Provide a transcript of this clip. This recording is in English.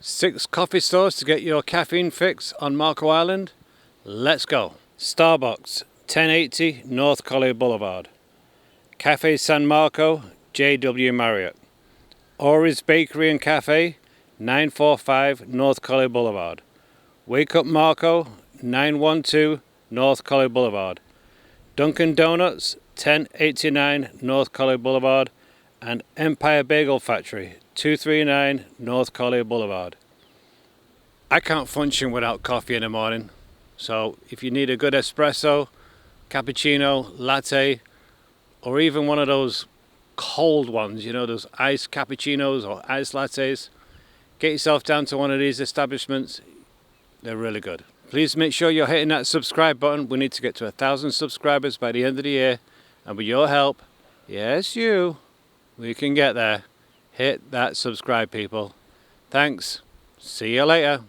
6 coffee stores to get your caffeine fix on Marco Island? Let's go. Starbucks, 1080 North Collier Boulevard. Café San Marco, JW Marriott. Ori's Bakery and Cafe, 945 North Collier Boulevard. Wake Up Marco, 912 North Collier Boulevard. Dunkin Donuts, 1089 North Collier Boulevard. And Empire Bagel Factory, 239 North Collier Boulevard. I can't function without coffee in the morning, so if you need a good espresso, cappuccino, latte, or even one of those cold ones, you know, those iced cappuccinos or iced lattes, get yourself down to one of these establishments. They're really good. Please make sure you're hitting that subscribe button. We need to get to 1,000 subscribers by the end of the year, and with your help, yes you, we can get there. Hit that subscribe, people. Thanks. See you later.